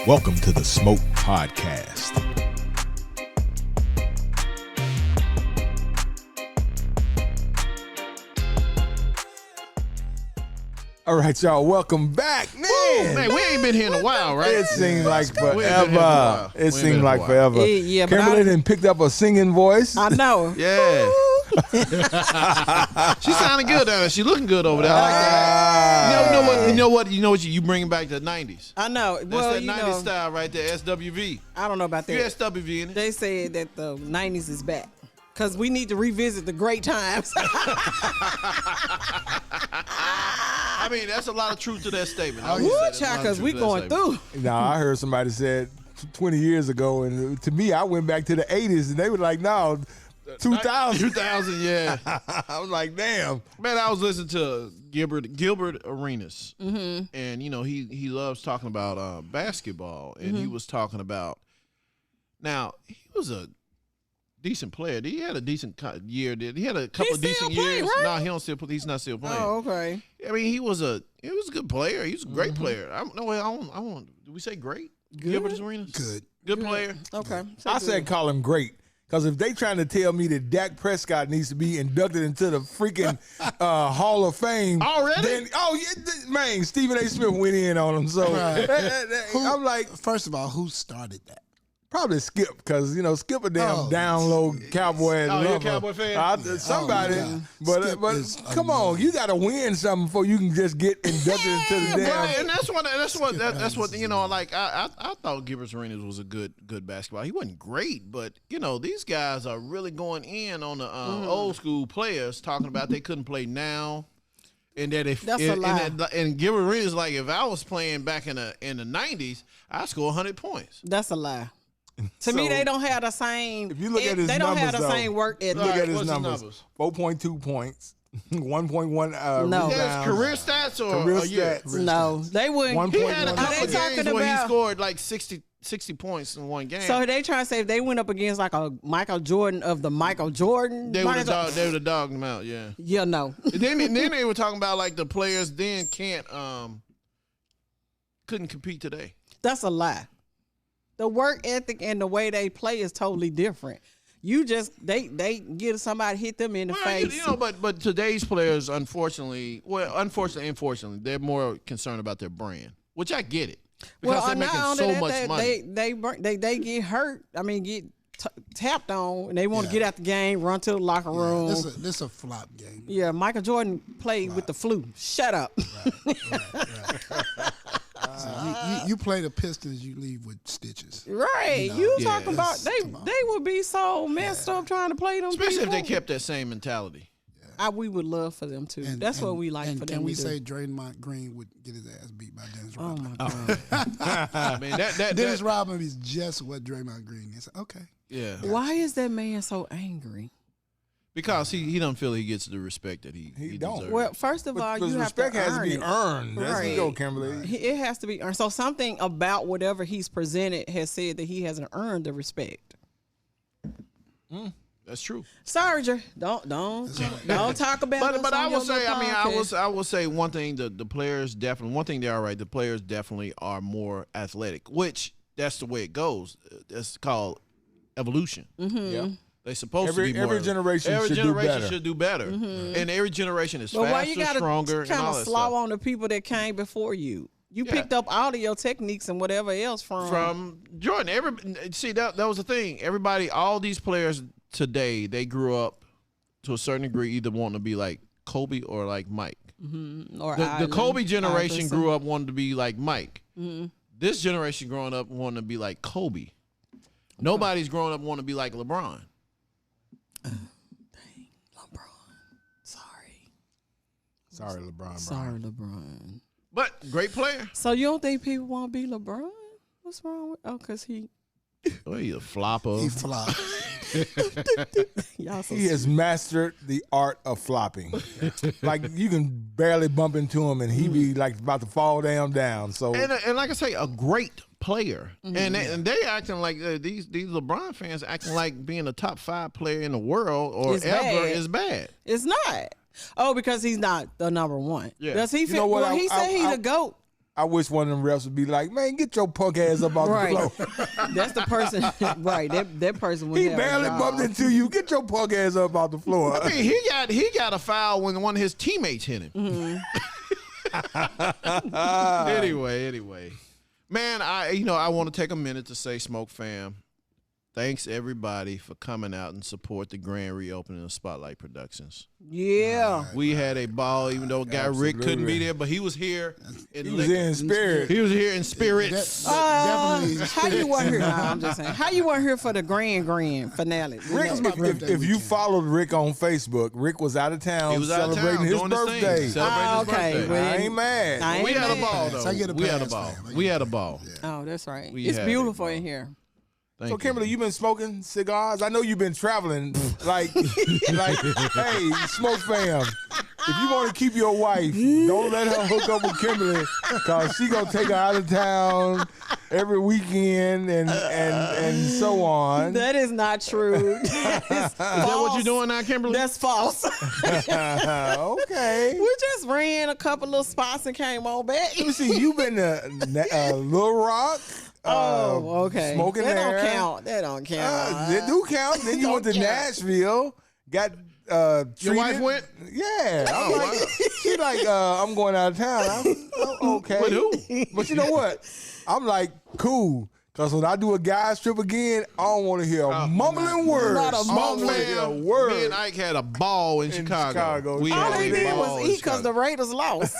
Welcome to the Smoke Podcast. All right, y'all, welcome back. Man, we ain't been here in a while, right? It seemed like forever. It seemed like forever. Yeah, but Kimberly done picked up a singing voice. I know. Yeah. She sounding good down there. She looking good over there. I like that. You know what? You bring back the 90s. I know. That's Well, that 90s style right there, SWV. I don't know about that. You SWV in it. They said that the 90s is back. Because we need to revisit the great times. I mean, that's a lot of truth to that statement. Woo, child, because we going through. Nah, I heard somebody said 20 years ago, and to me, I went back to the 80s, and they were like, no, 2000. 2000, yeah. I was like, damn. Man, I was listening to Gilbert Arenas, and he loves talking about basketball, and he was talking about. Now he was a decent player. He had a decent year. He had a couple of decent years. Right? No, he don't still. He's not still playing. Oh, okay. I mean, he was a good player. He was a great player. I want. Do we say great? Gilbert Arenas. Good player. Okay. I said call him great. Because if they trying to tell me that Dak Prescott needs to be inducted into the freaking Hall of Fame already, then man, Stephen A. Smith went in on him. So I'm like, first of all, who started that? Probably Skip, because Skip a damn down low Cowboy. Oh, you're a Cowboy fan? Somebody, Skip but come on, you got to win something before you can just get inducted into the damn. Right, and that's what Like I thought Gilbert Arenas was a good basketball. He wasn't great, but these guys are really going in on the old school players, talking about they couldn't play now. And that and Gilbert Arenas, like, if I was playing back in the 90s, I'd score 100 points. That's a lie. To me, they don't have the same. If you look at his they numbers, don't have the same work ethic. Look at his What's numbers. 4.2 points, 1.1 No. rebounds. Career stats or Career a year? stats. No, they wouldn't. He had a 1.1. couple Are they of talking games where he about- scored like 60 points in one game. So they trying to say if they went up against like a Michael Jordan of the Michael Jordan. They would have dogged him out, yeah. Yeah, no. then they were talking about like the players then couldn't compete today. That's a lie. The work ethic and the way they play is totally different. You just they get somebody hit them in the face. But today's players, unfortunately, they're more concerned about their brand, which I get it. Because they're making so much money. They get hurt. I mean, get tapped on, and they want to get out the game, run to the locker room. This a flop game. Yeah, Michael Jordan played with the flu. Shut up. Right. So you play the Pistons, you leave with stitches. Right. You talking about they would be so messed up trying to play them. Especially people. if they kept that same mentality. We would love for them to. That's what we like for them. Can we to say do. Draymond Green would get his ass beat by Dennis Oh Rodman? my God. I mean, Dennis Rodman is just what Draymond Green is. Okay. Yeah. Why is that man so angry? Because he don't feel he gets the respect that he don't. deserves. Well, first of all, you have to respect has to earn be it. earned. That's Right. the go, Kimberly. It has to be earned. So something about whatever he's presented has said that he hasn't earned the respect. That's true. Sorry, Jer. Don't talk about. But I will say, I will say one thing. The players definitely. One thing they are right. The players definitely are more athletic, which that's the way it goes. That's called evolution. Mm-hmm. Yeah. They're supposed to be more. Every generation should do better. And every generation is But why faster, you gotta stronger, and kind all of that slow stuff. on the people that came before you? You picked up all of your techniques and whatever else from Jordan. See that was the thing. Everybody, all these players today, they grew up to a certain degree either wanting to be like Kobe or like Mike. Mm-hmm. Or The Kobe generation Iverson. grew up wanting to be like Mike. Mm-hmm. This generation growing up wanting to be like Kobe. Nobody's growing up wanting to be like LeBron. Dang, LeBron. Sorry, LeBron. Sorry, LeBron. But great player. So you don't think people want to be LeBron? What's wrong with? Oh, because he. Well, he's a flopper. He flopped. Y'all so He has mastered the art of flopping. Like you can barely bump into him, and he be like about to fall down. So And like I say, a great player. And they acting like these LeBron fans acting like being a top 5 player in the world or It's ever bad. is bad. It's not. Oh, because he's not the number one. Yeah. Does he You feel? know what? Well, he said he's a GOAT. I wish one of them refs would be like, man, get your punk ass up off the floor. That's the person, right? That person would He have barely a job. bumped into you. Get your punk ass up off the floor. I mean, he got a foul when one of his teammates hit him. Anyway, man, I want to take a minute to say, Smoke Fam, thanks everybody for coming out and support the grand reopening of Spotlight Productions. Yeah. We had a ball, even though guy Rick couldn't be there, but he was here. He was in spirit. He was here in spirits. Definitely. How you weren't here? No, I'm just saying. How you weren't here for the grand finale? Rick, if you followed Rick on Facebook, Rick was out of town He was out of celebrating town his doing his thing. birthday. Celebrating his okay. birthday. Well, I ain't mad. We had a ball, though. So I get a We had a pass, ball. fam. We had a ball. Oh, that's right. We It's had beautiful it, in here. Thank So, Kimberly, you been smoking cigars? I know you've been traveling. Like, hey, Smoke Fam, if you want to keep your wife, don't let her hook up with Kimberly, because she going to take her out of town every weekend and so on. That is not true. Is that what you're doing now, Kimberly? That's false. Okay. We just ran a couple little spots and came on back. Let me see. You've been to Little Rock. Oh, okay. Smoking that there. don't count. That don't count. They do count. Then you went to Nashville. Got Your treated. wife went? Yeah. I'm Oh, like, wow. she like, I'm going out of town. I'm okay. With who? But you know what? I'm like, cool. Because when I do a guy's trip again, I don't want to hear a mumbling word. Not a I don't mumbling want to hear a Me word. and Ike had a ball in Chicago. We All had they a did ball was in eat because the Chicago. Raiders lost.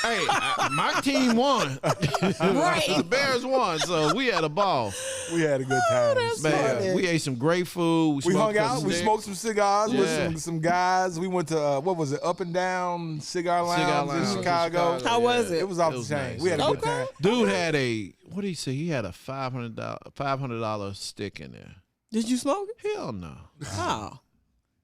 Hey, my team won. The Bears won, so we had a ball. We had a good time. that's Man, funny. we ate some great food. We smoked hung some out. We sticks. smoked some cigars Yeah. with some guys. We went to what was it? Up and Down Cigar Lounge, in Chicago. How was it? It was off It the was chain. nice. We had a good Okay. time. Dude had a what did he say? He had a $500 stick in there. Did you smoke it? Hell no. Oh.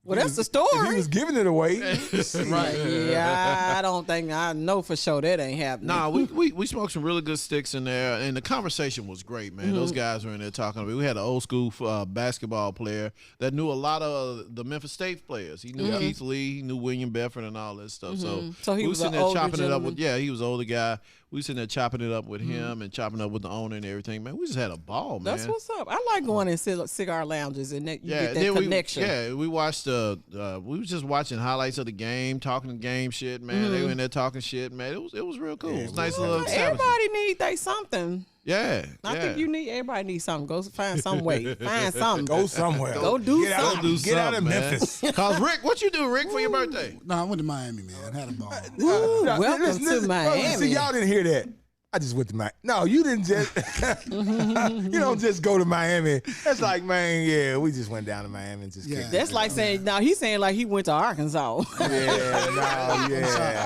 Well, that's the If story. he was giving it away. Right. Yeah, I don't think I know for sure that ain't happening. Nah, we smoked some really good sticks in there, and the conversation was great, man. Those guys were in there talking. We had an old school basketball player that knew a lot of the Memphis State players. He knew Keith Lee, he knew William Bedford, and all that stuff. So he we was sitting an there older chopping it up gentleman? with. Yeah, he was an older guy. We sitting there chopping it up with him and chopping up with the owner and everything. Man, we just had a ball, man. That's what's up. I like going in cigar lounges and that you get that then connection. we watched. We was just watching highlights of the game, talking the game shit, man. They were in there talking shit, man. It was real cool. It was a nice little establishment. Everybody need they something. Yeah, I think everybody needs something. Go find some way. Find something. Go somewhere. Go do Get out, something. get out of man. Memphis. Cause Rick, what you do, Rick, for your birthday? No, I went to Miami, man. Had a ball. Ooh, welcome Listen, to Miami. See, y'all didn't hear that. I just went to Miami. No, you didn't just. You don't just go to Miami. That's like, man, yeah, we just went down to Miami and just kicked it. That's like saying, now he's saying like he went to Arkansas. Yeah, no, yeah.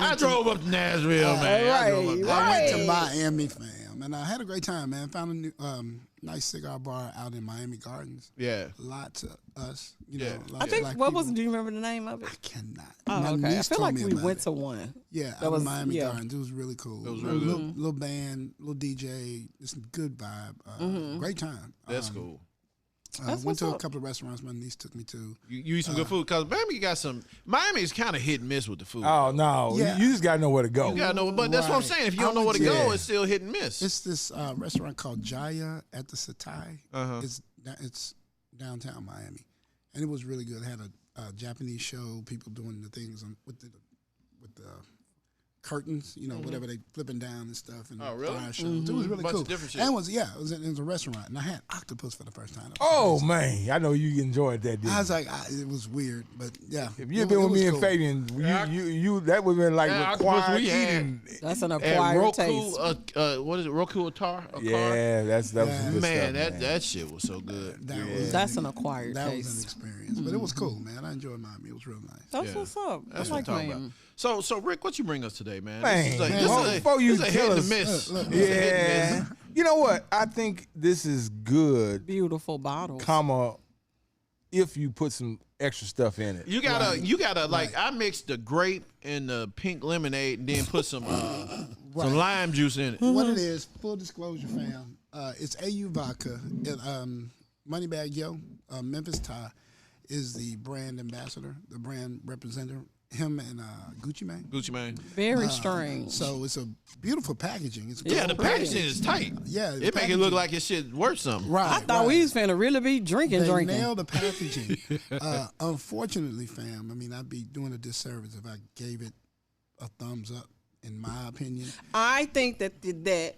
I drove up to Nashville, man. I drove up to I went to Right. Miami, fam, and I had a great time, man. Found a new, nice cigar bar out in Miami Gardens. Yeah. Lots of us, you Yeah. know. I Lots think, of black what was, people. do you remember the name of it? I cannot. Oh, My okay. I niece feel told like me we about went it. to one. Yeah, that out was- in Miami yeah. Gardens. It was really cool. It was really good. Little band, little DJ, just a good vibe. Great time. That's cool. That's Went to what's a up. couple of restaurants my niece took me to. You eat some good food, cause Miami's kind of hit and miss with the food. Oh no, Yeah. you just gotta know where to go. You gotta know, but that's what I'm Right. saying. If you don't know I where to would- go, Yeah. it's still hit and miss. It's this restaurant called Jaya at the Satai. Uh-huh. It's downtown Miami, and it was really good. It had a Japanese show, people doing the things with the curtains, you know, whatever they flipping down and stuff, and Oh, really? fire shows. It was really Bunch cool. of different shit. And it was a restaurant, and I had octopus for the first time. Oh man, I know you enjoyed that. Didn't I you? was like, it was weird, but yeah. If you had been with me and Fabian, you that would have been like Yeah, required octopus we had. eating. That's an And acquired Roku, taste. what is it? Roku Atar? Yeah, that was some good Man, stuff, that shit was so good. That's an acquired That was an taste. experience, but it was cool, man. I enjoyed Miami. It was real nice. That's Yeah. what's up. That's I what like I'm talking Miami. about. So Rick, what you bring us today, man? Man, this is before you this is a tell hit and us- miss. Look, This is a hit and Yeah, miss. you know what? I think this is good, Beautiful bottles. comma, if you put some extra stuff in it. You gotta like I mixed the grape and the pink lemonade and then put some lime juice in it. What it is, full disclosure, fam, it's AU Vodka. Moneybag Yo, Memphis Ty, is the brand ambassador, the brand representative him and Gucci Mane. Gucci Mane. Very strange. So it's a beautiful packaging. It's Yeah, the packaging is tight. Yeah, it make it look like his shit worth something. Right. I thought we was finna really be drinking. They nailed the packaging. Unfortunately, fam, I mean, I'd be doing a disservice if I gave it a thumbs up. In my opinion, I think that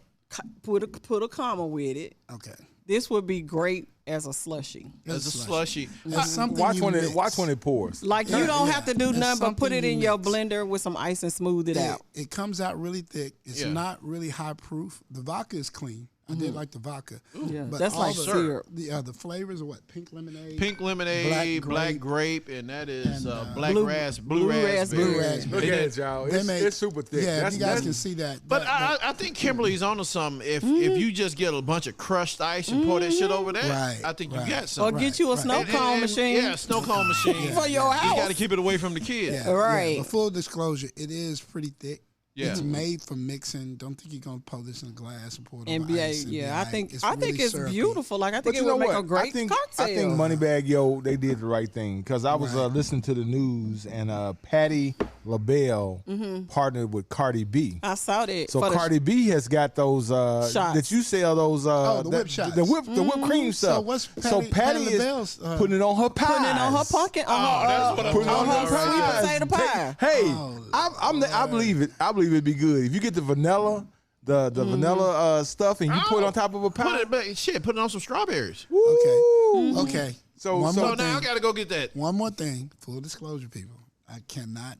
put a comma with it. Okay. This would be great as a slushy. As a slushy. Watch when it pours. Like you don't have to do It's nothing but put it something in you your mix. blender with some ice and smooth it out. It comes out really thick. It's not really high proof. The vodka is clean. I did like the vodka. Yeah, But that's all like the, syrup. The flavors are what? Pink lemonade. Pink lemonade, black grape, and that is And, black blue raspberry. raspberry. Look at it, y'all. It's super thick. Yeah, That's you guys can see that. But I think Kimberly's onto something. If you just get a bunch of crushed ice and pour that shit over that, Right, I think right. you got Or something. get you a snow And- cone and- machine. Yeah, snow cone machine. For your You house. got to keep it away from the kids. Right. But full disclosure, it is pretty thick. Yeah. It's made for mixing. Don't think you're gonna pour this in a glass and pour it over NBA, ice. and yeah, be I like, think really it's syrupy. beautiful. Like I think But it you know would make what? a great cocktail. I think Moneybag Yo, they did the right thing because I was listening to the news and Patti LaBelle partnered with Cardi B. I saw that. So for the Cardi B has got those Shots. that you sell those the whip shots. the whipped cream stuff. what's So Patti Patty LaBelle's, is putting it on her pies. putting it on her pumpkin, on her, that's what I'm Putting it on talking her about right pies. sweet potato pie. Hey, I believe it. I believe it'd be good if you get the vanilla, the vanilla stuff, and you put it on top of a pie. Put it on some strawberries. Okay. So One So more now I thing. got to go get that. One more thing. Full disclosure, people. I cannot.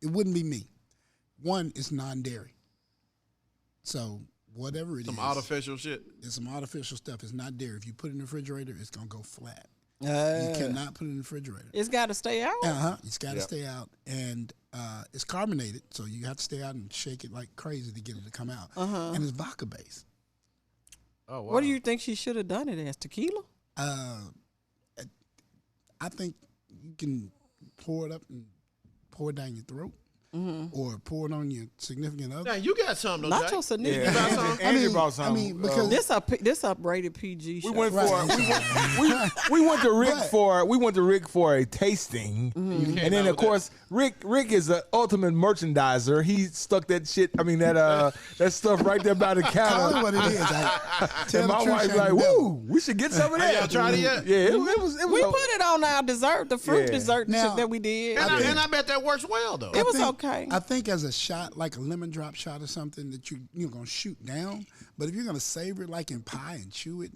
It wouldn't be me. One, it's non-dairy. So whatever it Some is, artificial shit. it's some artificial stuff. It's not dairy. If you put it in the refrigerator, it's gonna go flat. You Uh, cannot put it in the refrigerator. it's got to stay out. It's got to stay out, and it's carbonated, so you have to stay out and shake it like crazy to get it to come out. And it's vodka based. Oh, wow. What do you think she should have done it as? Tequila? I think you can pour it up and pour it down your throat, or pour it on your significant other. Now you got something, though, Not Jack. your significant. got some? Andrew brought some. I mean, because This uprated PG show. we went Right. for we went to Rick for a tasting, and then of course Rick is an ultimate merchandiser. He stuck that shit. I mean that stuff right there by the call it counter. what it is. And my wife's like, "Woo, we should get some of that." Y'all tried it yet? Yeah, it was. We put it on our dessert, the fruit Yeah. dessert Now- shit that we did. And I bet that works well, though. It was think- okay. I think as a shot, like a lemon drop shot or something that you're gonna shoot down. But if you're gonna savor it like in pie and chew it,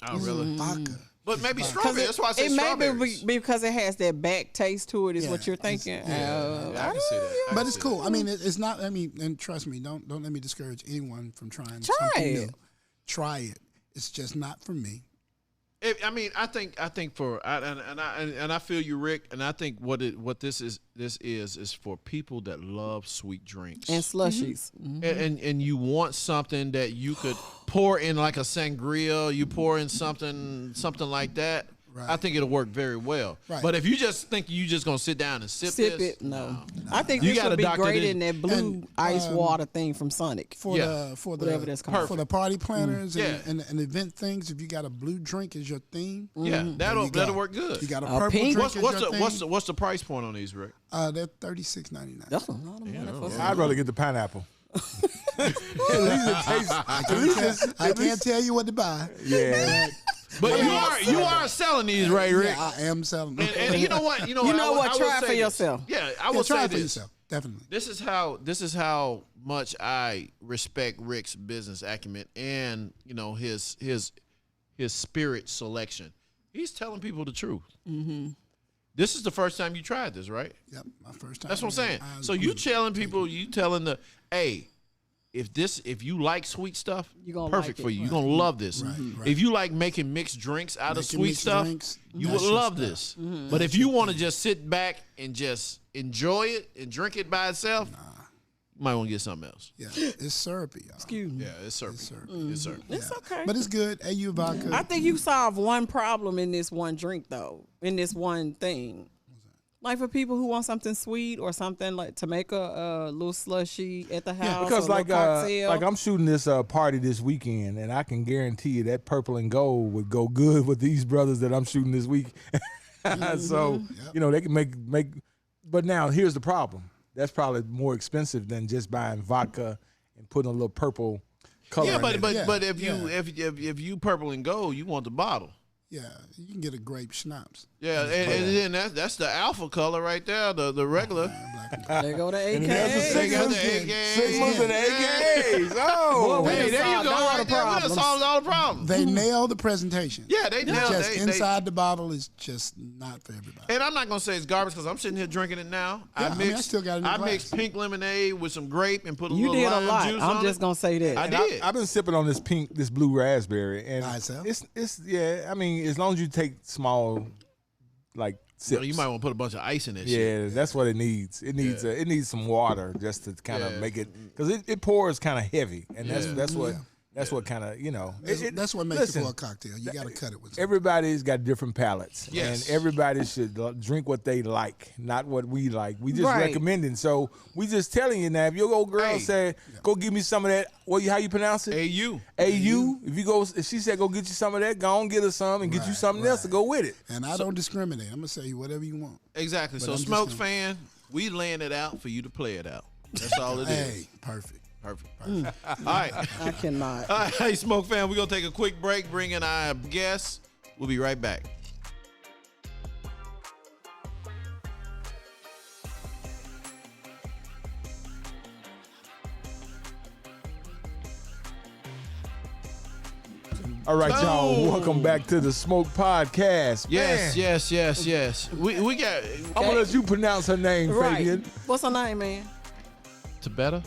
Oh, really? vodka. But maybe strawberry. That's why I said it may strawberries. be because it has that back taste to it. Is what Yeah, you're it's- thinking? Yeah, I can see that. I But can it's see cool. I mean, it's not. I mean, and trust me, don't let me discourage anyone from trying something it. new. Try it. It's just not for me. I think for I feel you, Rick, and I think what this is for people that love sweet drinks And slushies. and you want something that you could pour in like a sangria, you pour in something like that. Right. I think it'll work very well. Right. But if you just think you just gonna sit down and sip Sip this, it. No. I think You this gotta would be doctor great this. in that blue And, ice water thing from Sonic. For Yeah. the Whatever that's called. for the party planners Yeah. and event things, if you got a blue drink as your theme, yeah, there that'll you go. work good. You got a A purple pink- drink What's as your theme. what's the price point on these, Rick? They're $36.99. That's a lot of money for I'd rather get the pineapple. At least it tastes. I can't tell you what to buy. Yeah. But you are selling these, right, Rick? Yeah, I am selling them. And you know what? You know what? I will Try it say for this. yourself. Yeah, I Yeah, will try say it for this. yourself. Definitely. This is how much I respect Rick's business acumen and his spirit selection. He's telling people the truth. Mm-hmm. This is the first time you tried this, right? Yep, my first time. That's what I'm saying. I So you agree. telling people, hey, if you like sweet stuff, You gonna perfect like for it. you. You're gonna love this. Right, right. If you like making mixed drinks out of Making sweet mixed stuff, drinks, you that's would your love stuff. this. But if you want to just sit back and just enjoy it and drink it by itself, you might want to get something else. Yeah, it's syrupy, y'all. Excuse me. Yeah, it's syrupy. It's syrupy. It's syrupy. It's okay. But it's good. AU Vodka. I think you solve one problem in this one drink, though, in this one thing. Like for people who want something sweet or something like to make a little slushy at the house. Because or a little cocktail. like I'm shooting this party this weekend, and I can guarantee you that purple and gold would go good with these brothers that I'm shooting this week. So they can make But now here's the problem. That's probably more expensive than just buying vodka and putting a little purple color. Yeah, in but it. but if you purple and gold, you want the bottle. Yeah, you can get a grape schnapps. Yeah, and then that's the alpha color right there, the regular. There go the And that's the AK. They got the Sigmas and AKs. Oh, Boy, we Hey, done there you solved go. all Right the there. We done problems. solved all the problems. They nail the presentation. Yeah, they nailed Just it. inside the bottle is just not for everybody. And I'm not gonna say it's garbage because I'm sitting here drinking it now. Yeah, I still got it in the I glass. mixed pink lemonade with some grape and put a You little did a lime lot. juice I'm on just it. gonna say that. I And did. I've been sipping on this blue raspberry, and By itself? it's yeah. I mean, as long as you take small, like sips. You might want to put a bunch of ice in that shit. Yeah, that's what it needs. It needs it needs some water just to kind of Yeah. make it, because it pours kind of heavy, and Yeah. that's what kind of That's what makes listen, it for a cocktail. You got to cut it with something. Everybody's got different palates, Yes. and everybody should drink what they like, not what we like. We just Right. recommending. So we just telling you now. If your old girl Hey. said, "Go give me some of that," how you pronounce it? AU. AU. If she said, "Go get you some of that," go on get her some and get you Right, something else to go with it. And I don't discriminate. I'm going to say whatever you want. Exactly. But So I'm just Smokes gonna- fan, we laying it out for you to play it out. That's all it is. Hey, perfect. Perfect. All right. I cannot. All right, hey, Smoke fan, we're going to take a quick break, bring in our guests. We'll be right back. All right, y'all. Boom. Welcome back to the Smoke Podcast. Yes, Man, yes. We got I'm gonna let you pronounce her name, Right. Fabian. What's her name, man? Tabetha.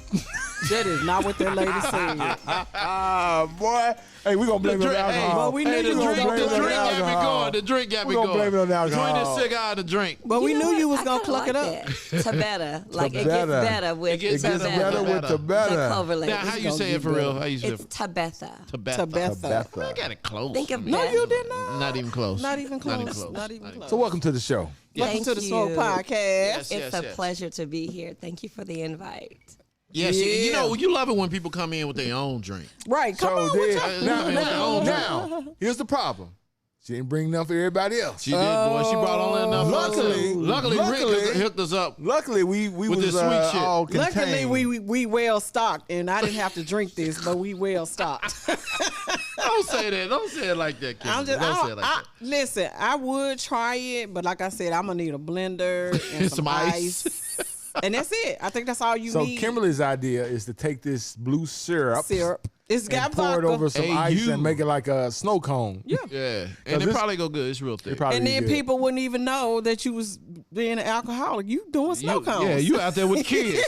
That is not what that lady said. Ah, boy. Hey, we gonna blame it on alcohol. Well, we knew Hey, the you was drink, gonna the blame it on drink got me alcohol. going. The drink got me We're gonna going. blame it on alcohol. Between the cigar and the drink. But we You know knew what? you was I gonna kinda pluck it like up. that. Tabetha. Like it gets Tabetha. better with It gets It gets better better with the the better. Clover Lady. Now, how you gonna say get it for real? better. How you say It's it? Tabetha. Tabetha. Tabetha. I got it close. Think of I mean, that. No, you did not. Not even close. Not even close. Not even close. Not even close. So welcome to the show. Welcome Thank to the Smoke you. Podcast. Yes, It's yes, a yes. pleasure to be here. Thank you for the invite. Yes, Yeah. you know, you love it when people come in with their own drink. Right. Come on So with then, your now, here's the problem. She didn't bring enough for everybody else. She did, boy. She brought only enough. Luckily- Rick hooked us up. Luckily, we With was this sweet shit. all Luckily, contained. we well stocked, and I didn't have to drink this, but we well stocked. Don't say that. Don't say it like that, Kim. I'm just, Don't say it like that. listen, I would try it, but like I said, I'm gonna need a blender and some Some ice. ice. And that's it. I think that's all you So need. Kimberly's idea is to take this blue syrup, It's got and pour it vodka. over some ice AU. and make it like a snow cone. Yeah. Yeah, Cause and it this- probably go good. It's real thick. It probably And then good. people wouldn't even know that you was being an alcoholic. You doing snow cones. Yeah, you out there with kids.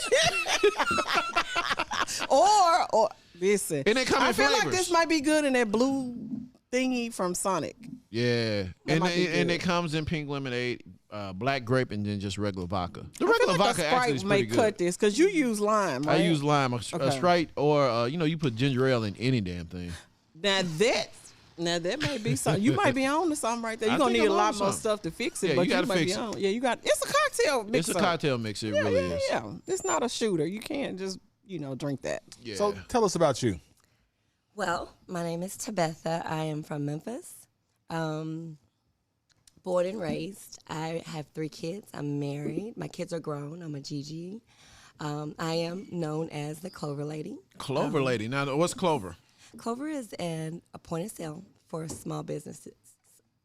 or listen. And they come in I feel like flavors. this might be good in that blue thingy from Sonic. Yeah, and might be and good. it comes in pink lemonade, black grape, and then just regular vodka. The I feel regular like vodka a actually is Sprite may pretty cut good. this because you use lime, I right? use lime, a Okay. Sprite, or you put ginger ale in any damn thing. Now that may be something. You might be on to something right there. I You're gonna think need a I'm lot on to more something. stuff to fix it, Yeah, but you you gotta might fix be it. on. Yeah, you got. It's a cocktail mixer. It's a cocktail mixer. It Yeah, really yeah, is. yeah. It's not a shooter. You can't just drink that. Yeah. So tell us about you. Well, my name is Tabetha. I am from Memphis. Born and raised. I have 3 kids. I'm married. My kids are grown. I'm a GG. I am known as the Clover Lady. Clover Lady. Now, what's Clover? Clover is a point of sale for small businesses,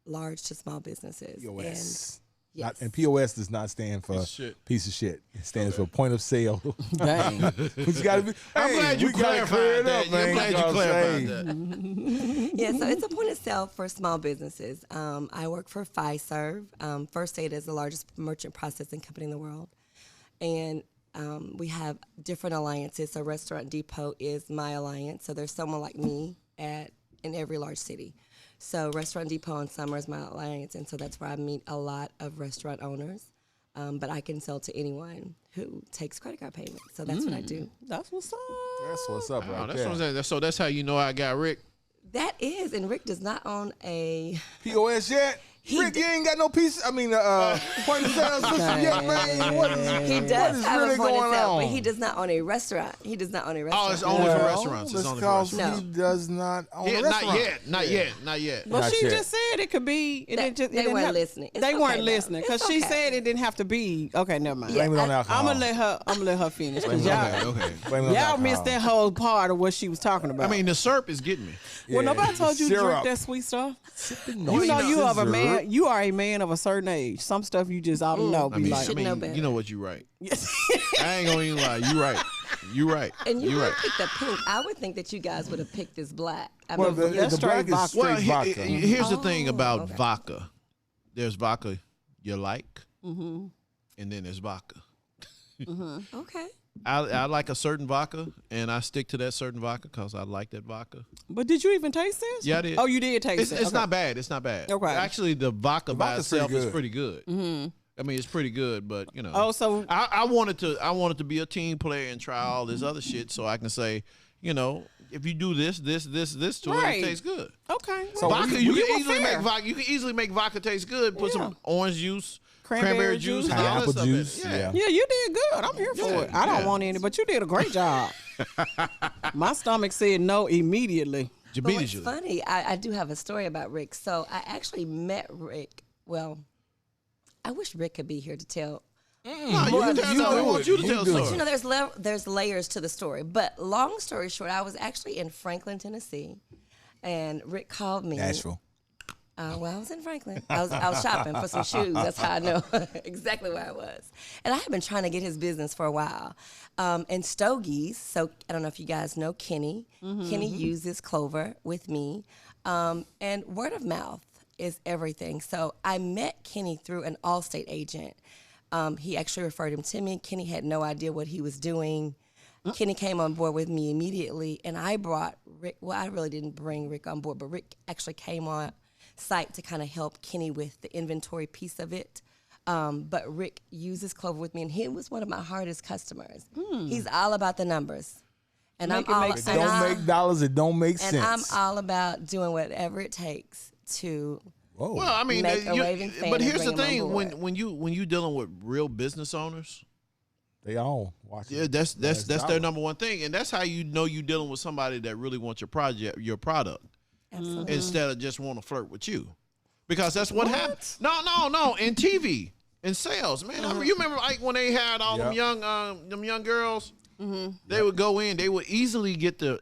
large to small businesses. POS. Yes. And POS does not stand for Piece of shit. piece of shit. It stands for point of sale. Dang. Which gotta be. I'm glad you we gotta clear clarified it that. up, man. I'm glad you Gotta clarified say. that. Yeah, so it's a point of sale for small businesses. I work for Fiserv. First Aid is the largest merchant processing company in the world. And we have different alliances. So Restaurant Depot is my alliance. So there's someone like me in every large city. So Restaurant Depot in summer is my alliance. And so that's where I meet a lot of restaurant owners. But I can sell to anyone who takes credit card payments. So that's what I do. That's what's up. That's what's up, Oh, right that's there. what I'm saying. So that's how you know I got Rick. That is, and Rick does not own a... POS yet? Rick, you ain't got no piece. I mean, point of sale system yet, man. What is, He what does is have really a point of going sale, on? but he does not own a restaurant. He does not own a restaurant. Oh, it's only for Well, restaurants. It's only for because restaurants. No. he does not own Yeah, a not restaurant. yet. Not yet. Not yet. But Not she yet. just said said it could be. They weren't listening. It's They okay, weren't though. listening because It's she okay. said it didn't have to be. Okay, never mind. Blame it on alcohol. I'm gonna let her finish. 'Cause y'all, Okay. Blame it on y'all alcohol. missed that whole part of what she was talking about. I mean, the syrup is getting me. well, Yeah, nobody told you to drink syrup. that sweet stuff. Sipping You know, on you are a scissor. man. You are a man of a certain age. Some stuff you just ought to know. Be like, should know better. you know what? You right. I ain't gonna even lie. You right. You right. And you right. would pick the pink. I would think that you guys would have picked this black. I Well, mean, that's the black straight is vodka. straight Well, vodka. here's the thing Oh, about okay. vodka. There's vodka you like, and then there's vodka. okay. I like a certain vodka, and I stick to that certain vodka because I like that vodka. but did you even taste this? Yeah, I did. Oh, you did taste It's, it. it's Okay. not bad. It's not bad. Okay. Actually, the vodka by vodka's pretty itself is good. pretty good. I mean, it's pretty good, but you know. Oh, so I wanted to be a team player and try all this other shit, so I can say, you know, if you do this to Right. it, it tastes good. okay. So well, Vodka, you were can easily fair. make vodka. You can easily make vodka taste good. Put Yeah. some orange juice, Cranberry juice, and all that apple stuff in it. juice, yeah. Yeah, you did good. I'm here for it. I don't yeah. want any, but you did a great job. My stomach said no immediately. But what's Immediately. funny, I do have a story about Rick. So I actually met Rick. Well, I wish Rick could be here to tell. No, you can tell. you No, we do want it. you to You tell do the it. You story. know, there's layers to the story. But long story short, I was actually in Franklin, Tennessee, and Rick called me. Nashville. Well, I was in Franklin. I was shopping for some shoes. That's how I know exactly where I was. And I had been trying to get his business for a while. And Stogie's, so I don't know if you guys know Kenny. Kenny uses Clover with me. And word of mouth is everything. So I met Kenny through an Allstate agent. He actually referred him to me. Kenny had no idea what he was doing. Kenny came on board with me immediately, and I brought Rick. Well, I really didn't bring Rick on board, but Rick actually came on site to kind of help Kenny with the inventory piece of it. But Rick uses Clover with me, and he was one of my hardest customers. He's all about the numbers, and Make I'm it all make It sense. don't make dollars. It don't make and I'm sense. all about doing whatever it takes to. Whoa. Well, I mean, Make a raving fan but and here's the bring 'em thing: on board. when you dealing with real business owners, They all watch. yeah, that's their number one thing, and that's how you know you dealing with somebody that really wants your product, Absolutely. instead of just want to flirt with you, because that's what happens. No, in TV, in sales, man. I mean, you remember like when they had all them young girls. They would go in. They would easily get the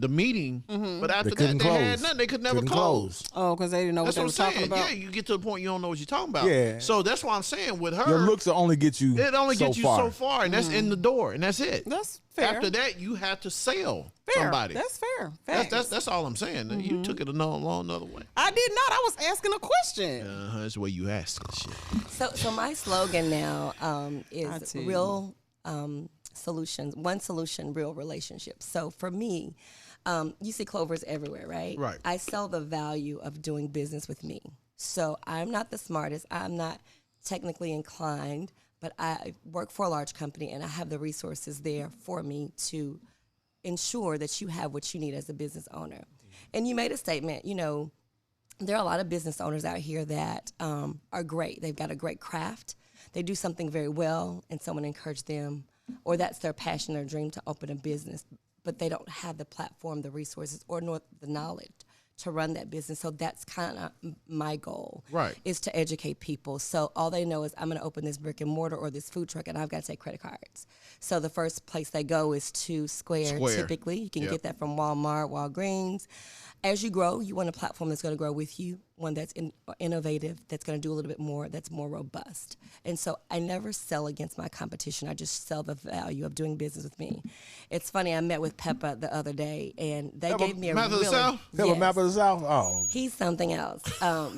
meeting, but after that, couldn't they had close. nothing. They could never Couldn't close. Oh, because they didn't know That's what what they I'm were talking saying. about. Yeah, you get to the point you don't know what you're talking about. Yeah. So that's why I'm saying with her, Your looks will only get you. it only gets you far. so far, and that's in the door, and that's it. That's fair. After that, you have to sell fair. somebody. That's fair. That's all I'm saying. You took it a long another way. I did not. I was asking a question. That's the way you ask shit. So my slogan now I is tell you. real solutions, one solution, real relationships. So for me, you see Clovers everywhere, right? Right. I sell the value of doing business with me. So I'm not the smartest. I'm not technically inclined, but I work for a large company and I have the resources there for me to ensure that you have what you need as a business owner. And you made a statement, you know, there are a lot of business owners out here that are great. They've got a great craft. They do something very well, and someone encouraged them, or that's their passion, their dream to open a business, but they don't have the platform, the resources, or nor the knowledge to run that business. So that's kind of my goal, Right. is to educate people. So all they know is I'm going to open this brick and mortar or this food truck, and I've got to take credit cards. So the first place they go is to Square. Typically. You can Yep. get that from Walmart, Walgreens. As you grow, you want a platform that's going to grow with you, one that's innovative, that's going to do a little bit more, that's more robust. And so I never sell against my competition. I just sell the value of doing business with me. It's funny, I met with Peppa the other day, and they gave me a Map of the really... South? Have a Yes. map of the South. Oh, He's something else.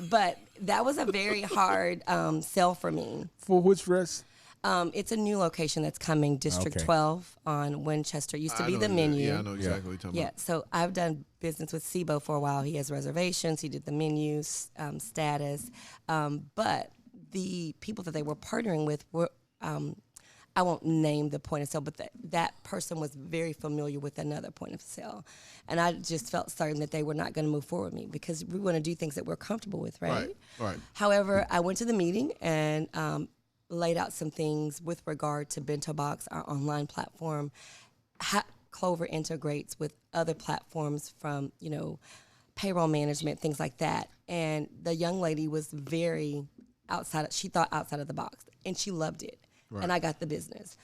But that was a very hard sell for me. for which rest? It's a new location that's coming, District Okay. 12 on Winchester. Used to I be know the that. menu. Yeah, I know exactly what you're talking Yeah, so I've done business with SIBO for a while. He has reservations. He did the menus, status. But the people that they were partnering with were, I won't name the point of sale, but that person was very familiar with another point of sale. And I just felt certain that they were not going to move forward with me because we want to do things that we're comfortable with, right? Right. However, I went to the meeting and laid out some things with regard to Bento Box, our online platform. How Clover integrates with other platforms from, payroll management, things like that. And the young lady was very she thought outside of the box, and she loved it. Right. And I got the business.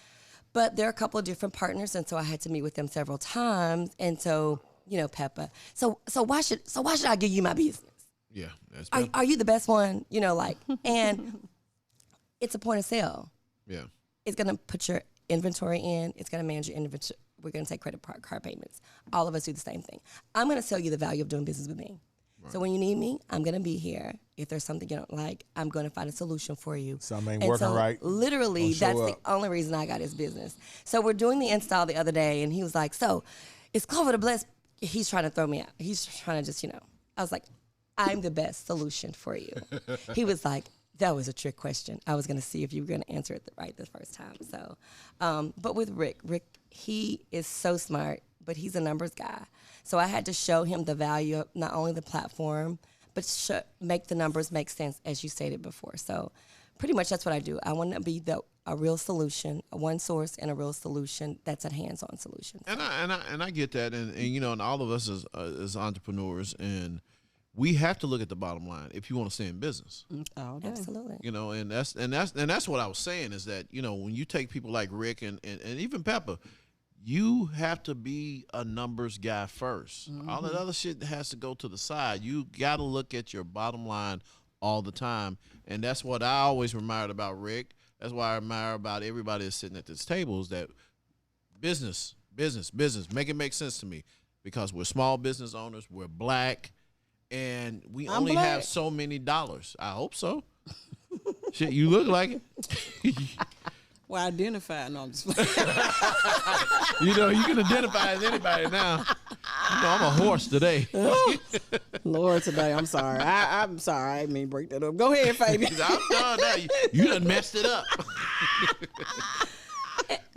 But there are a couple of different partners, and so I had to meet with them several times. And so, Peppa. So why should I give you my business? Yeah, that's are you the best one? And it's a point of sale. Yeah. It's going to put your inventory in. It's going to manage your inventory. We're going to take credit card payments. All of us do the same thing. I'm going to tell you the value of doing business with me. Right. So when you need me, I'm going to be here. If there's something you don't like, I'm going to find a solution for you. Something ain't working right. Literally, that's the only reason I got his business. So we're doing the install the other day, and he was like, so is Clover the best? He's trying to throw me out. He's trying to just, I was like, I'm the best solution for you. He was like, that was a trick question. I was going to see if you were going to answer it right the first time. So, but with Rick, he is so smart, but he's a numbers guy. So I had to show him the value of not only the platform, but make the numbers make sense, as you stated before. So pretty much that's what I do. I want to be a real solution, a one source and a real solution that's a hands-on solution. And I get that, and all of us as entrepreneurs, and we have to look at the bottom line if you want to stay in business. Oh, absolutely. And that's what I was saying is that when you take people like Rick and even Peppa, you have to be a numbers guy first. Mm-hmm. All that other shit has to go to the side. You got to look at your bottom line all the time, and that's what I always admired about Rick. That's why I admire about everybody that's sitting at this table is that business, make it make sense to me, because we're small business owners, we're Black, and we only have so many dollars. I hope so. Shit, you look like it. Well, identify. No, I'm just you can identify as anybody now. I'm a horse today. Lord, today. I'm sorry. I'm sorry. I didn't mean break that up. Go ahead, Fabian. I'm done now. You done messed it up.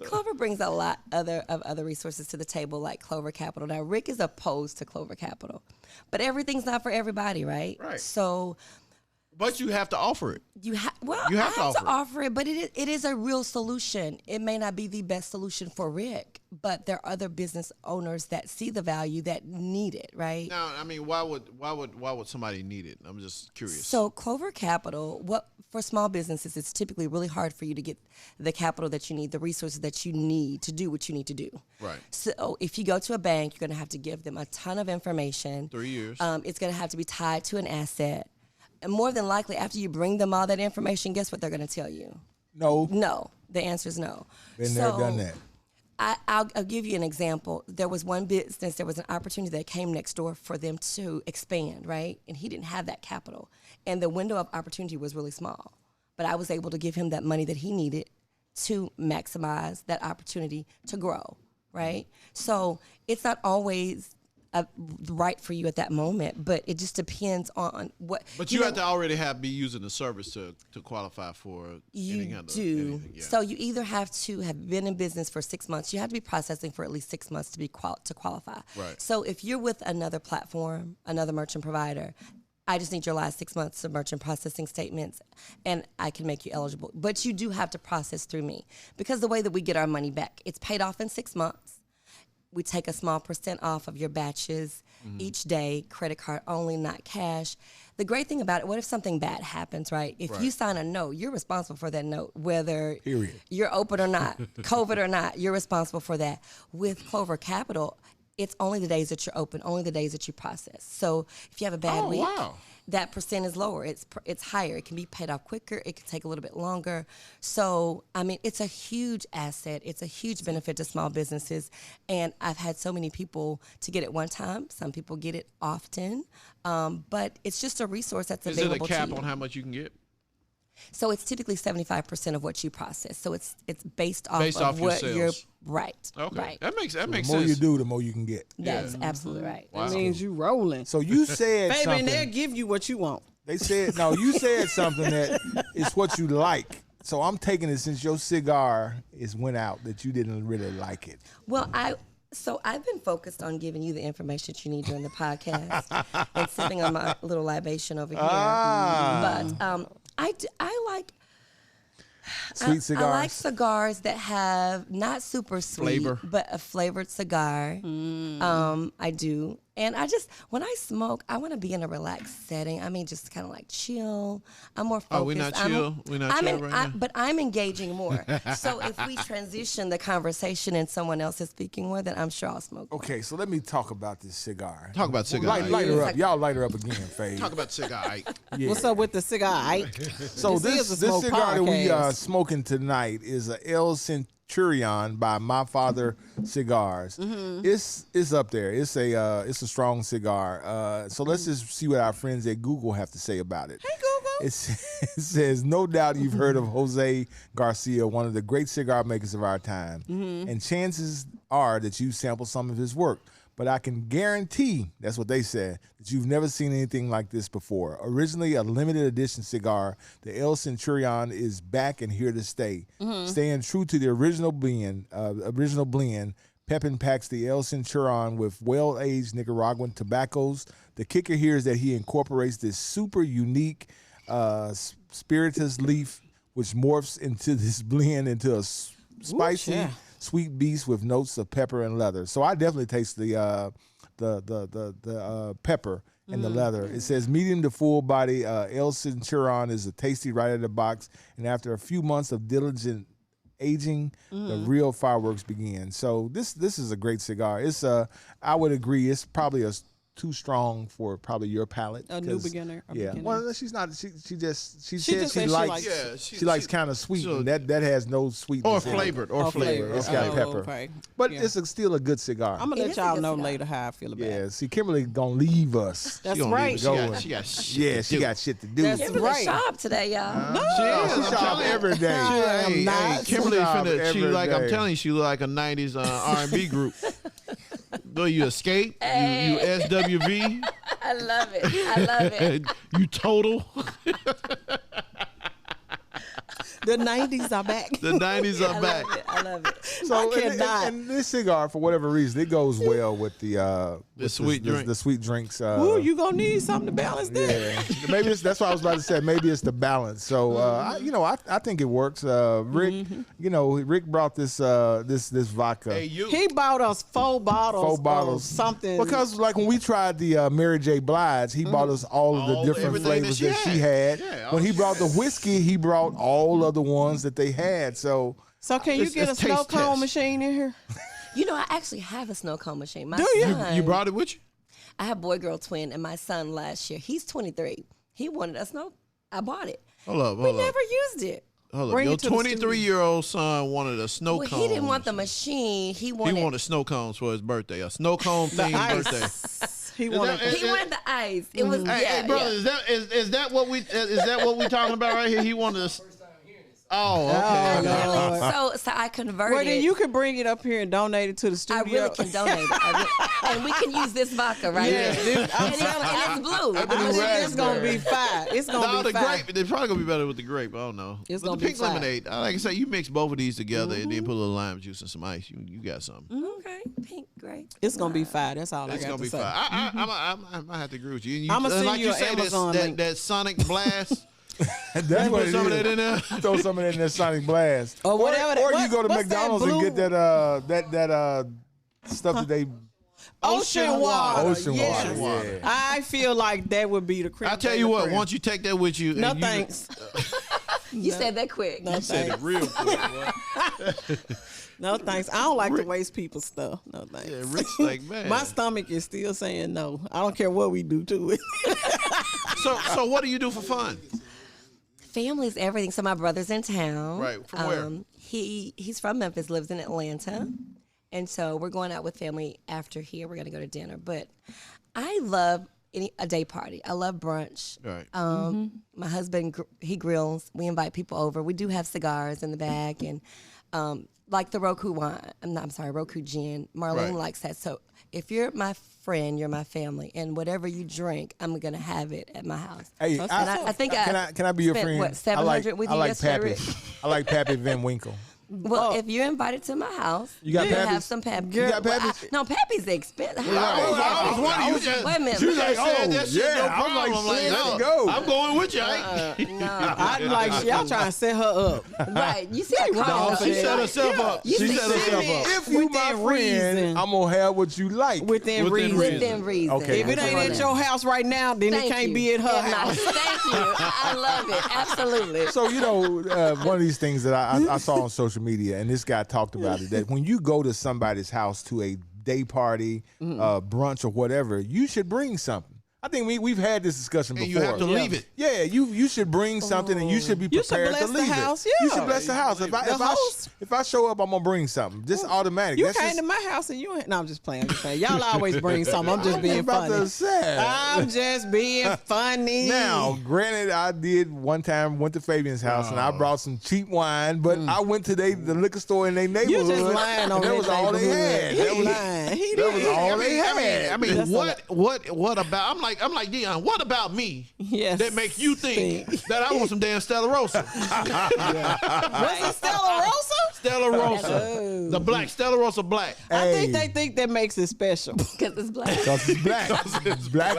Clover brings a lot of other resources to the table, like Clover Capital. Now, Rick is opposed to Clover Capital, but everything's not for everybody, right? Right. So, but you have to offer it. I have to offer it, but it is a real solution. It may not be the best solution for Rick, but there are other business owners that see the value that need it, right? Now, I mean, why would somebody need it? I'm just curious. So Clover Capital, for small businesses, it's typically really hard for you to get the capital that you need, the resources that you need to do what you need to do. Right. So if you go to a bank, you're going to have to give them a ton of information. 3 years. It's going to have to be tied to an asset. And more than likely, after you bring them all that information, guess what they're going to tell you? No. No. The answer is no. Been there, done that. I'll give you an example. There was one business, there was an opportunity that came next door for them to expand, right? And he didn't have that capital. And the window of opportunity was really small. But I was able to give him that money that he needed to maximize that opportunity to grow, right? So it's not always right for you at that moment, but it just depends on what. But you have to already be using the service to qualify for any kind of anything. Yeah. So you either have to have been in business for 6 months. You have to be processing for at least 6 months to to qualify. Right. So if you're with another platform, another merchant provider, I just need your last 6 months of merchant processing statements, and I can make you eligible. But you do have to process through me, because the way that we get our money back, it's paid off in 6 months. We take a small % off of your batches each day, credit card only, not cash. The great thing about it, what if something bad happens, right? If you sign a note, you're responsible for that note, whether you're open or not, COVID or not, you're responsible for that. With Clover Capital, it's only the days that you're open, only the days that you process. So if you have a bad week, that % is lower. It's higher. It can be paid off quicker. It can take a little bit longer. So, I mean, it's a huge asset. It's a huge benefit to small businesses. And I've had so many people to get it one time. Some people get it often. But it's just a resource that's available to you. Is it a cap on how much you can get? So it's typically 75% of what you process. So it's based off of your what sales. you're right. Okay, right. that makes The sense. more you do, the more you can get. That's absolutely right. Wow. That means you rolling. So you said Baby, something. and they'll give you what you want. They said, no, you said something that is what you like. So I'm taking it, since your cigar went out, that you didn't really like it. Well, I've been focused on giving you the information that you need during the podcast and sipping on my little libation over here. But I like sweet cigars. I like cigars that have not super sweet, Flavor. but a flavored cigar. I do. And when I smoke, I want to be in a relaxed setting. I mean, just kind of like chill. I'm more focused. Oh, we're not chill. We're not chill right now. But I'm engaging more. So if we transition the conversation and someone else is speaking more, then I'm sure I'll smoke. Okay, so let me talk about this cigar. Talk about cigar. Light her up. Y'all light her up again, Faye. Talk about cigar. Ike. Yeah. What's up with the cigar, Ike? So this is a smoke cigar that we podcast. smoking tonight is a El Centurion by My Father Cigars. It's up there. It's a strong cigar. So let's just see what our friends at Google have to say about it. Hey, Google. It says, no doubt you've heard of Jose Garcia, one of the great cigar makers of our time. And chances are that you sampled some of his work. But I can guarantee, that's what they said, that you've never seen anything like this before. Originally a limited edition cigar, the El Centurion is back and here to stay. Staying true to the original blend, Pepin packs the El Centurion with well-aged Nicaraguan tobaccos. The kicker here is that he incorporates this super unique spiritus leaf, which morphs into this blend into a spicy, sweet beast with notes of pepper and leather. So I definitely taste the pepper and the leather. It says medium to full body. El Centurion is a tasty right out of the box, and after a few months of diligent aging, the real fireworks begin. So this is a great cigar. It's I would agree. It's probably too strong for probably your palate. A new beginner. Beginner. Well, she's not. She said just she said likes. she likes kind of sweet. so- and that has no sweetness. Or in it. flavored. It's got pepper. Okay. But Yeah. it's still a good cigar. I'm gonna It let is a y'all good know cigar. later how I feel about Yeah. it. See, Kimberly gonna leave us. That's She gonna right. leave. She got shit Yeah, to she do. got shit to do. That's Kimberly right. shop today, y'all. She is. She I'm shop telling you. every day. Hey, not. Kimberly Shop finna. She every like. I'm day. telling you, she look like a '90s R&B group. Though you Escape, you SWV, I love it. I love it. you Total. The 90s are back. The '90s I are back. love it. I love it. So I cannot. and this cigar, for whatever reason, it goes well with the sweet drink. the sweet drinks. Ooh, you gonna need something to balance that. Yeah, maybe that's what I was about to say. Maybe it's the balance. So I think it works. Rick, Rick brought this vodka. Hey, you. He bought us 4 bottles. Four bottles. Of something. Because like when we tried the Mary J. Blige, he bought us all of the different everything flavors that that she she had. Yeah, When all he she brought the had. whiskey, he brought all of the ones that they had. So So can you It's- get a it's snow taste cone test. machine in here? You know, I actually have a snow cone machine. My Do you? son, You brought it with you? I have boy-girl twin, and my son last year, he's 23. He wanted a snow. I bought it. Hold up. We never used it. Hold up. Bring Your it to the studio. 23-year-old son wanted a snow Well, cone. he didn't want the machine. He He wanted. wanted snow cones for his birthday. A snow cone themed birthday. He wanted. that- He wanted the ice. It was Hey, brother, yeah. is that what we talking about right here? He wanted us. Oh, okay. Oh, Lord. So I converted. Well, then you can bring it up here and donate it to the I studio. really can donate it. And we can use this vodka right Yeah, here. this- I'm And it's blue. It's gonna be fire. It's No, gonna the be fire. grape. They're probably gonna be better with the grape. I don't know. It's But gonna the be pink fire. lemonade. Like I say, you mix both of these together and then put a little lime juice and some ice. You got something. Okay, pink, great. It's gonna be fire. That's all It's I got gonna to be say. fine. I might have to agree with you. And I'ma send like you you an say, Amazon link. that Sonic Blast. that's what Put it some of is. that in there. Throw some of that in that Sonic Blast. Or whatever that- Or you what- go to what's that McDonald's and blue- get that stuff that they Ocean water. Ocean yes. water. Yeah. I feel like that would be the cream. I tell you what, once you take that with you, No and you, thanks. You said that quick. No said it thanks. real quick. Boy. No thanks. I don't like to waste people's stuff. No thanks. Yeah, Rick's like, man. My stomach is still saying no. I don't care what we do to it. So what do you do for fun? Family's everything. So my brother's in town. Right, from where? He's from Memphis, lives in Atlanta. And so we're going out with family after here. We're going to go to dinner. But I love a day party. I love brunch. Right. My husband, he grills. We invite people over. We do have cigars in the back and like the Roku wine. Roku gin. Marlene Right. likes that. So if you're my friend, you're my family, and whatever you drink, I'm gonna have it at my house. Hey, I think can I be your spent, friend? What, $700 with you I like yesterday, Pappy. Rick? I like Pappy Van Winkle. Well, if you're invited to my house, You got you'll Pappy's? have some Pappy's. You got Pappy's? No, Pappy's expensive. I was wondering. You just Wait a minute. She was like, said that shit, yeah. no I was like, problem. I'm like, let's no, go. I'm going with you. I ain't- No. I like y'all trying to set her up. Right. You see, I wrong called for She that. set herself up. You She see, set herself up. If you my Within friend, reason. I'm gonna have what you like. Within reason. Within reason. Okay. If it ain't at your house right now, then Thank it can't you. be at her At my- house. Thank you. I love it. Absolutely. So, one of these things that I saw on social media, and this guy talked about it, that when you go to somebody's house to a day party, brunch, or whatever, you should bring something. I think we've had this discussion before. And you have to leave it. Yeah, you should bring something, and you should be You should prepared bless to the leave house, it. You yeah. should bless the house. The host. If I show up, I'm gonna bring something. Just automatic. You That's came just, to my house and you ain't. No, I'm just playing. I'm just playing. Y'all always bring something. I'm just being about funny. to say. I'm just being funny. Now, granted, I did one time went to Fabian's house and I brought some cheap wine, but I went to the liquor store in their you neighborhood. just lying on and that was all they had. He That was, lying. He that was did. all they had. I mean, That's what about? I'm like Dion. What about me Yes. that makes you think that I want some damn Stella Rosa? Was it Stella Rosa? Stella Rosa, Oh. the black Stella Rosa black. I think Hey. they think that makes it special. Because it's black. Because it's black.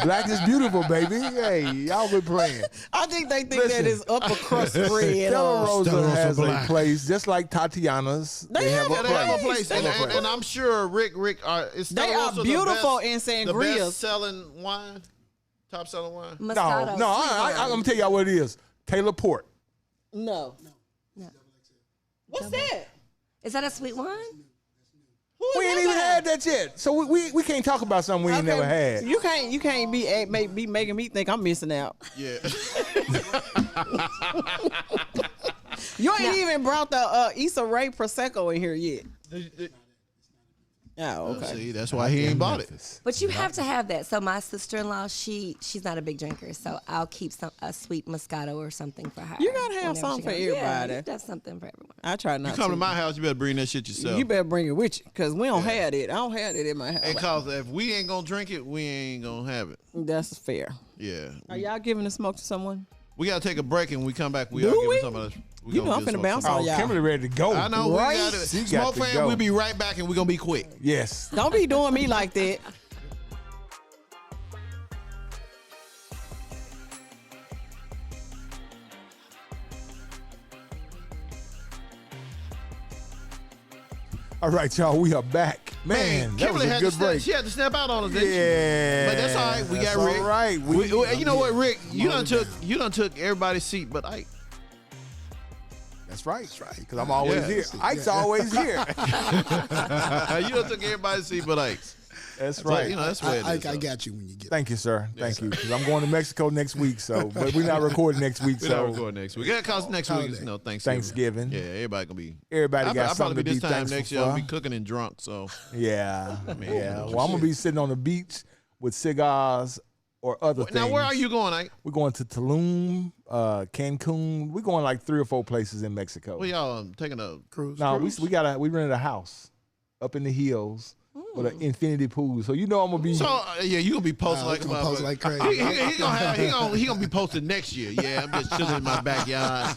black is beautiful, baby. Hey, y'all been playing. I think they think Listen. that is upper crust bread. Stella Rosa Stella Rosa has black. a place, just like Tatiana's. They have Yeah, a they have a place. place, They and, have a and, and I'm sure Rick, is Stella They are Rosa beautiful the in best, the sangrias. best selling wine, top selling wine. Moscato. No, sweet I'm wine. gonna tell y'all what it is. Taylor Port. No. No. What's that? Is that a sweet wine? Who is We ain't that even guy? had that yet, so we can't talk about something we ain't never had. You can't be making me think I'm missing out. Yeah, You ain't even brought the Issa Rae Prosecco in here yet. Oh, okay. see, that's why he ain't bought it. But you have to have that. So my sister-in-law, she's not a big drinker, so I'll keep a sweet Moscato or something for her. You gotta have whenever something she for goes. everybody. Yeah, you have to have something for everyone. I try not Come to. to my house, you better bring that shit yourself. You better bring it with you, cause we don't have it. I don't have it in my house. And cause if we ain't gonna drink it, we ain't gonna have it. That's fair. Yeah, Are y'all giving the smoke to someone? we gotta take a break, and when we come back. We Do are giving we? somebody. We You gonna know I'm give finna smoke bounce to on Oh, y'all. Kimberly ready to go. I know. Right? We got it. She got Smoke to fan, go. we'll be right back, and we're gonna be quick. Yes. Don't be doing me like that. All right, y'all. We are back. Man, that was Kimberly a had good to break. she had to snap out on us, didn't she? Yeah, But that's all right. We that's got Rick. All right. You know what, Rick? You I'm done took everybody's seat, but Ike. That's right. That's right. Because I'm always Yeah. here. Ike's always here. You done took everybody's seat, but Ike. That's So, right. you know that's where it I is. though. got you when you get Thank you, sir. Thank you. Because I'm going to Mexico next week. So, but we're not recording next week. We're So not recording next week. Yeah, cause next week is Thanksgiving. Thanksgiving. Yeah, everybody gonna be. Everybody got I'll something probably to be be this time thankful next year. I'll for. be cooking and drunk. So Yeah. mean, Yeah. you know, Well, I'm gonna be sitting on the beach with cigars or other things. now, where are you going, Ike? We're going to Tulum, Cancun. We're going like 3 or 4 places in Mexico. Well, y'all taking a cruise. No, we rented a house up in the hills with an infinity pool. So you know I'm gonna be. So yeah, you gonna be posting like It's gonna post like crazy. he gonna be posted next year. Yeah, I'm just chilling in my backyard.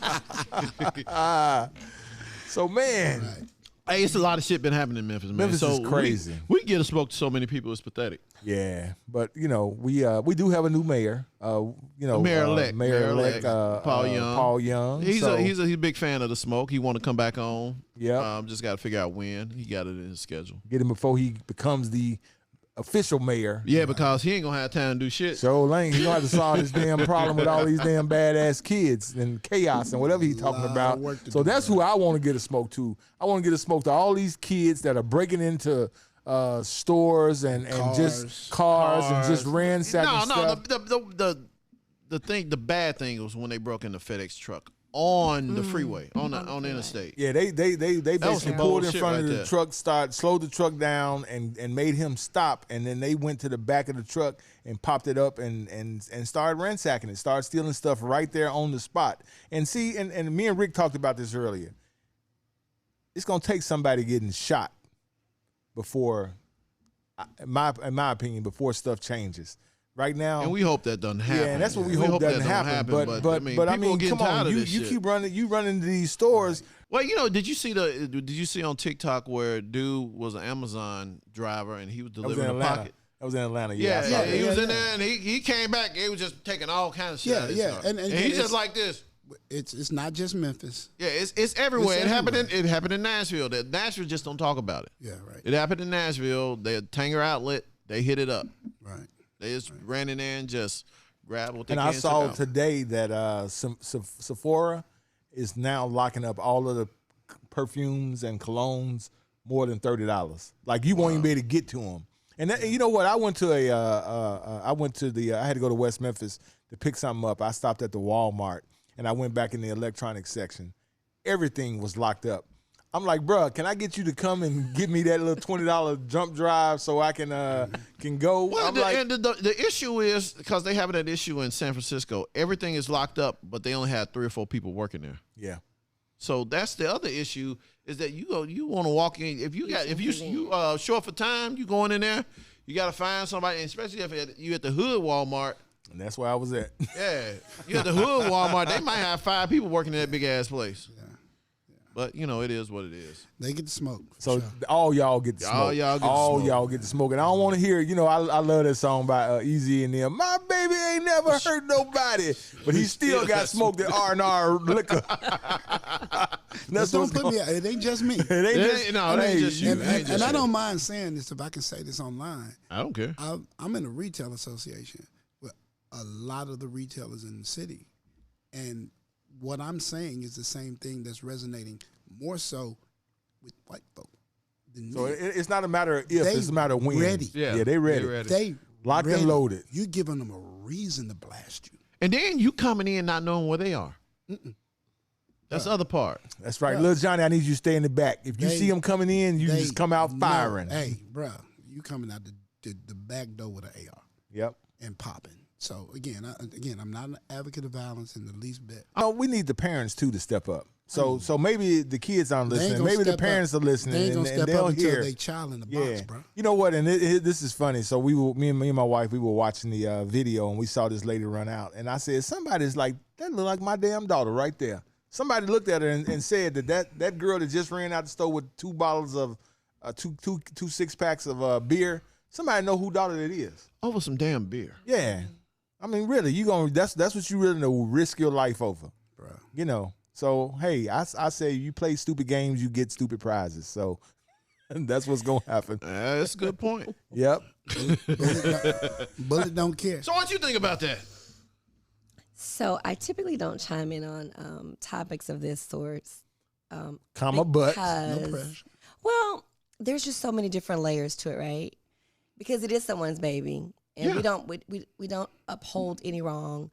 So man, Hey, it's a lot of shit been happening in Memphis, man. Memphis so is crazy. We get to smoke to so many people. It's pathetic. yeah, but you know we do have a new mayor. Mayor-elect. Mayor-elect Paul Young. Paul Young. He's So, he's a big fan of the smoke. He want to come back on. Yep. Just got to figure out when. He got it in his schedule. get him before he becomes the official mayor. Yeah, because he ain't gonna have time to do shit. So Lane, he gonna have to solve this damn problem with all these damn badass kids and chaos and whatever he's talking Lot of about. work to So do, that's who I want to get a smoke to. I want to get a smoke to all these kids that are breaking into stores and just cars and just ransacking No, stuff. the bad thing was when they broke in the FedEx truck on the freeway on the interstate. Yeah, they was basically some pulled in bullshit front of right the there. truck, slowed the truck down, and made him stop. And then they went to the back of the truck and popped it up and started ransacking it, started stealing stuff right there on the spot. And see, and me and Rick talked about this earlier. It's gonna take somebody getting shot before, in my opinion, before stuff changes. right now. And we hope that doesn't happen. Yeah, and that's what we hope doesn't that don't happen. But I people mean, getting come tired on, of this you shit. keep running, you run into these stores. Well, you know, did you see on TikTok where a dude was an Amazon driver and he was delivering a pocket? That was in Atlanta. Yeah, I saw that. he was in there and he came back. He was just taking all kinds of shit out of his car. And he's just like this. It's not just Memphis. Yeah, it's everywhere. It's It happened in Nashville. Nashville just don't talk about it. Yeah, right. It happened in Nashville. They Tanger Outlet. They hit it up. Right. They just ran in there and just grabbed what they And can. I saw sit down. today that Sephora is now locking up all of the perfumes and colognes more than $30. Like you won't even be able to get to them. And you know what? I had to go to West Memphis to pick something up. I stopped at the Walmart and I went back in the electronics section. Everything was locked up. I'm like, bro, can I get you to come and give me that little $20 jump drive so I can go? Well, I'm the issue is because they have that issue in San Francisco. Everything is locked up, but they only had 3 or 4 people working there. yeah. So that's the other issue is that you want to walk in. If you short for time, you going in there. You got to find somebody, and especially if you at the hood Walmart. And that's where I was at. Yeah, you at the hood Walmart. They might have 5 people working in that big ass place. Yeah. But you know it is what it is. They get to smoke. So all y'all get to smoke. All y'all get to smoke. And I don't want to hear, I love that song by Easy and them. My baby ain't never hurt nobody, but he still got smoked at R&R Liquor. Don't put me out. It ain't just me. It ain't just you. And I don't mind saying this if I can say this online. I don't care. I'm in a retail association with a lot of the retailers in the city. And what I'm saying is the same thing that's resonating more so with white folk than So me. it's not a matter of if, it's a matter of when. Ready. Yeah, they ready. They Locked ready. and loaded. You giving them a reason to blast you. And then you coming in not knowing where they are. That's the other part. That's right. Little Johnny, I need you to stay in the back. If you see them coming in, you just come out firing. Hey, bro, you coming out the back door with an AR. Yep. And popping. So again, I'm not an advocate of violence in the least bit. We need the parents too to step up. So maybe the kids aren't listening. Maybe the parents are listening, They ain't gonna and step they'll up until hear. they child in the box, bro. You know what? And this is funny. So me and my wife, we were watching the video, and we saw this lady run out, and I said, somebody's like, that look like my damn daughter right there. Somebody looked at her and said that girl that just ran out the store with 2 bottles of two 6-packs of beer. Somebody know who daughter it is. Over some damn beer. Yeah. I mean, really, that's what you really know, risk your life over, bro. So hey, I say you play stupid games, you get stupid prizes. So that's what's gonna happen. That's a good point. Yep. Bullet don't care. So what you think about that? So I typically don't chime in on topics of this sort. But No Because, pressure. well, there's just so many different layers to it, right? Because it is someone's baby, and we don't uphold any wrong.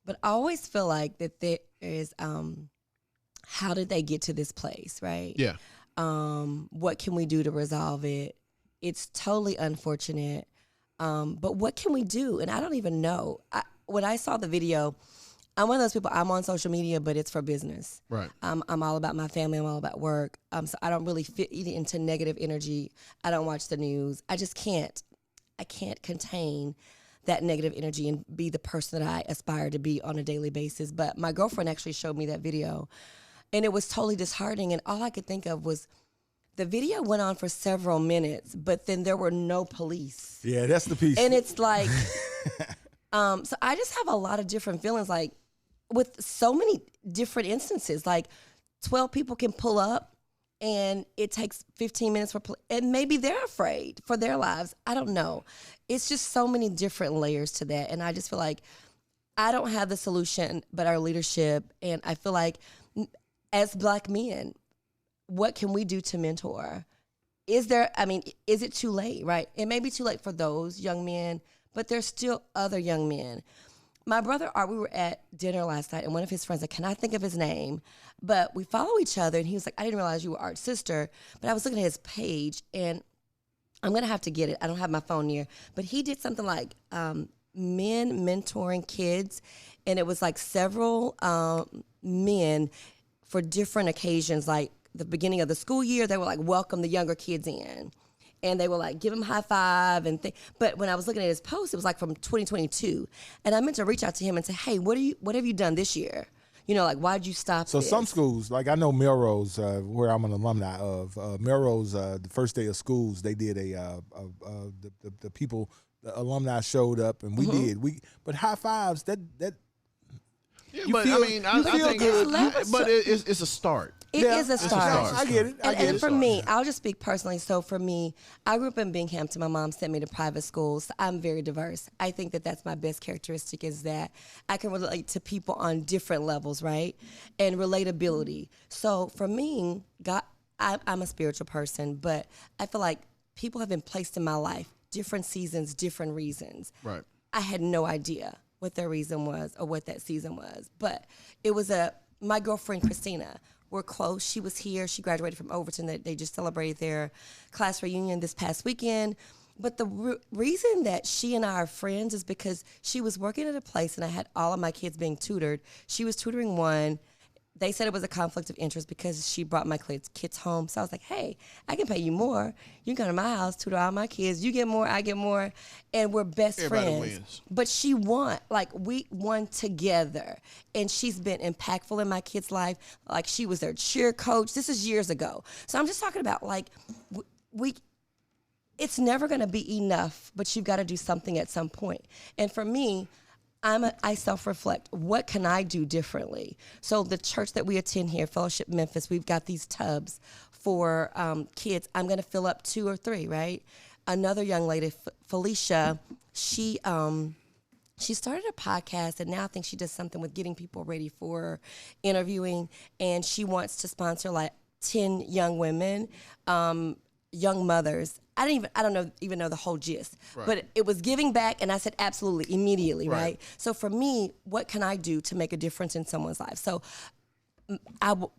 But I always feel like that there is how did they get to this place, right? Yeah. What can we do to resolve it? It's totally unfortunate. But what can we do? And I don't even know. When I saw the video, I'm one of those people, I'm on social media, but it's for business. Right. I'm all about my family. I'm all about work. So I don't really fit into negative energy. I don't watch the news. I just can't. I can't contain that negative energy and be the person that I aspire to be on a daily basis. But my girlfriend actually showed me that video, and it was totally disheartening. And all I could think of was the video went on for several minutes, but then there were no police. Yeah, that's the piece. And it's like, so I just have a lot of different feelings, like with so many different instances, like 12 people can pull up and it takes 15 minutes and maybe they're afraid for their lives. I don't know. It's just so many different layers to that. And I just feel like I don't have the solution, but our leadership. And I feel like as Black men, what can we do to mentor? Is it too late, right? It may be too late for those young men, but there's still other young men. My brother Art, we were at dinner last night, and one of his friends, I cannot think of his name, but we follow each other, and he was like, I didn't realize you were Art's sister, but I was looking at his page, and I'm going to have to get it. I don't have my phone near, but he did something like men mentoring kids, and it was like several men for different occasions, like the beginning of the school year, they were like, welcome the younger kids in. and they were like, give him high five and but when I was looking at his post, it was like from 2022, and I meant to reach out to him and say, hey, what have you done this year? You know, like, why'd you stop So this? some schools, like I know Melrose, where I'm an alumni of, Melrose, the first day of schools, they did the alumni showed up, and we did. But high fives, that Yeah, You but feel- I mean, you I feel think, good. but it's a start. It is a start. I get it. And for me, I'll just speak personally. So for me, I grew up in Binghamton. My mom sent me to private schools. I'm very diverse. I think that that's my best characteristic is that I can relate to people on different levels, right? And relatability. So for me, I'm a spiritual person, but I feel like people have been placed in my life, different seasons, different reasons. Right. I had no idea what their reason was or what that season was. But it was my girlfriend, Christina, we're close. She was here. She graduated from Overton. They just celebrated their class reunion this past weekend. But the reason that she and I are friends is because she was working at a place and I had all of my kids being tutored. She was tutoring one. They said it was a conflict of interest because she brought my kids home. So I was like, hey, I can pay you more. You can come to my house, tutor all my kids. You get more, I get more. And we're best Everybody friends. wins. But she won. Like, we won together. And she's been impactful in my kids' life. Like, she was their cheer coach. This is years ago. So I'm just talking about, like, it's never going to be enough, but you've got to do something at some point. And for me, I self-reflect. What can I do differently? So the church that we attend here, Fellowship Memphis, we've got these tubs for kids. I'm going to fill up 2 or 3, right? Another young lady, Felicia, she started a podcast, and now I think she does something with getting people ready for interviewing, and she wants to sponsor like 10 young women, young mothers. I don't even know the whole gist, Right. but it was giving back, and I said absolutely immediately, right? So for me, what can I do to make a difference in someone's life? So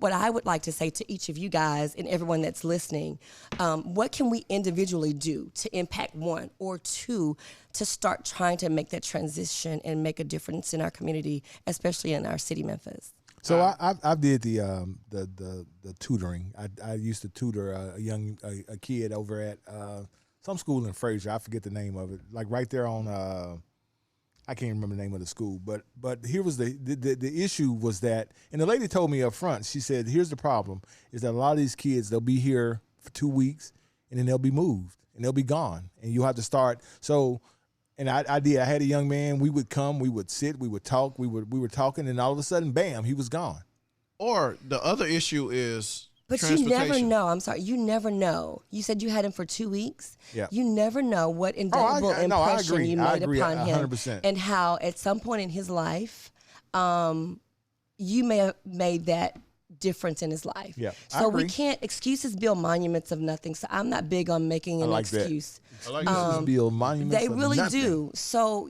what I would like to say to each of you guys and everyone that's listening, what can we individually do to impact 1 or 2 to start trying to make that transition and make a difference in our community, especially in our city, Memphis? So I did the tutoring. I used to tutor a kid over at some school in Fraser. I forget the name of it. Like right there on I can't remember the name of the school. But here was the issue was that, and the lady told me up front. She said, "Here's the problem: is that a lot of these kids, they'll be here for 2 weeks and then they'll be moved and they'll be gone, and you'll have to start." So. And I did. I had a young man. We would come. We would sit. We would talk. We were talking, and all of a sudden, bam, he was gone. Or the other issue is But you transportation. never know. I'm sorry. You never know. You said you had him for 2 weeks. Yeah. You never know what indelible I impression agree. you I made agree upon him. 100%. And how at some point in his life, you may have made that difference in his life. Yeah, I So we agree. can't, excuses build monuments of nothing. So I'm not big on making an like that. excuse. I like This is Bill monuments. They of really nothing. do. So,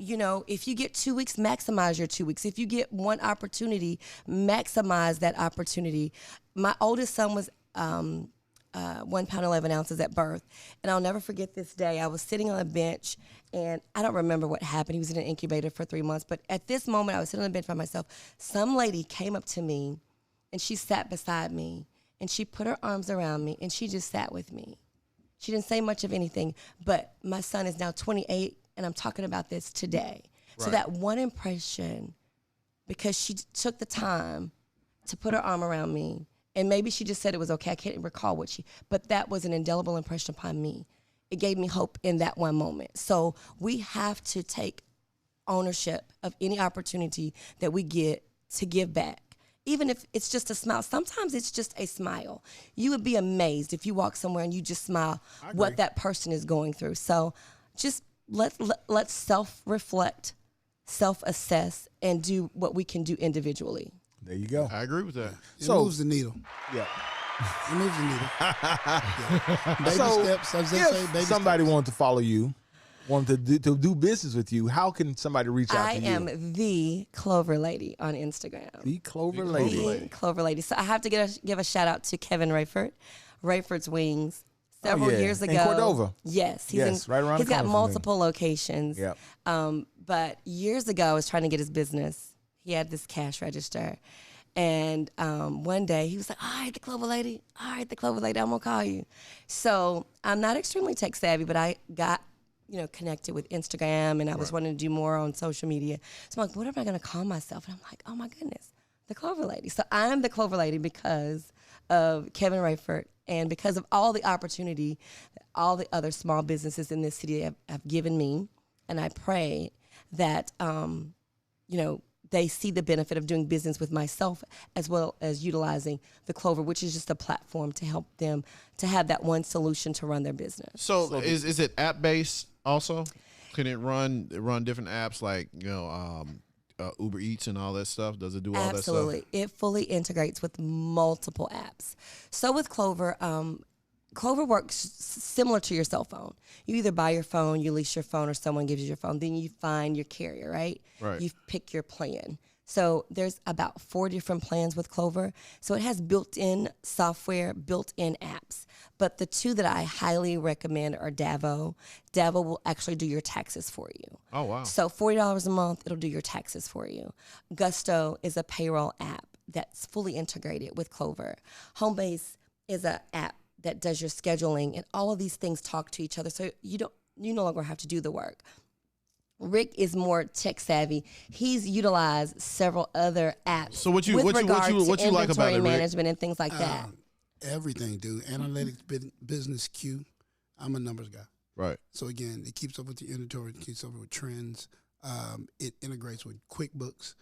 if you get 2 weeks, maximize your 2 weeks. If you get one opportunity, maximize that opportunity. My oldest son was 1 pound 11 ounces at birth. And I'll never forget this day. I was sitting on a bench, and I don't remember what happened. He was in an incubator for 3 months. But at this moment, I was sitting on the bench by myself. Some lady came up to me, and she sat beside me, and she put her arms around me, and she just sat with me. She didn't say much of anything, but my son is now 28, and I'm talking about this today. So that one impression, because she took the time to put her arm around me, and maybe she just said it was okay. I can't recall but that was an indelible impression upon me. It gave me hope in that one moment. So we have to take ownership of any opportunity that we get to give back. Even if it's just a smile. Sometimes it's just a smile. You would be amazed if you walk somewhere and you just smile what that person is going through. So just let's self-reflect, self-assess, and do what we can do individually. There you go. I agree with that. It moves the needle. Yeah. It moves the needle. Yeah. Baby steps, as they if say, baby somebody steps. wanted to follow you, wanted to do business with you, how can somebody reach out I to you? am the Clover Lady on Instagram. The Clover Lady. The Clover Lady. So I have to give a shout out to Kevin Rayford, Rayford's Wings. Several yeah. years In ago. Cordova. Yes. Yes, right around He's the got corner from me. multiple locations. Yep. But years ago, I was trying to get his business. He had this cash register. And one day he was like, all right, the Clover Lady, I'm gonna call you. So I'm not extremely tech savvy, but I got, connected with Instagram, and I was wanting to do more on social media. So I'm like, what am I gonna call myself? And I'm like, oh my goodness, the Clover Lady. So I'm the Clover Lady because of Kevin Rayford and because of all the opportunity that all the other small businesses in this city have given me. And I pray that, they see the benefit of doing business with myself as well as utilizing the Clover, which is just a platform to help them to have that one solution to run their business. So is it app based also? Can it run different apps like Uber Eats and all that stuff? Does it do all that stuff? Absolutely. It fully integrates with multiple apps. So with Clover, Clover works similar to your cell phone. You either buy your phone, you lease your phone, or someone gives you your phone. Then you find your carrier, right? Right. You pick your plan. So there's about 4 different plans with Clover. So it has built-in software, built-in apps. But the 2 that I highly recommend are Davo. Davo will actually do your taxes for you. Oh, wow. So $40 a month, it'll do your taxes for you. Gusto is a payroll app that's fully integrated with Clover. Homebase is an app that does your scheduling, and all of these things talk to each other. So you no longer have to do the work. Rick is more tech savvy. He's utilized several other apps. So what you with like regards to about it, inventory Rick? management and things like that. Everything, dude. Analytics, business Q. I'm a numbers guy. Right. So again, it keeps up with the inventory, it keeps up with trends. It integrates with QuickBooks.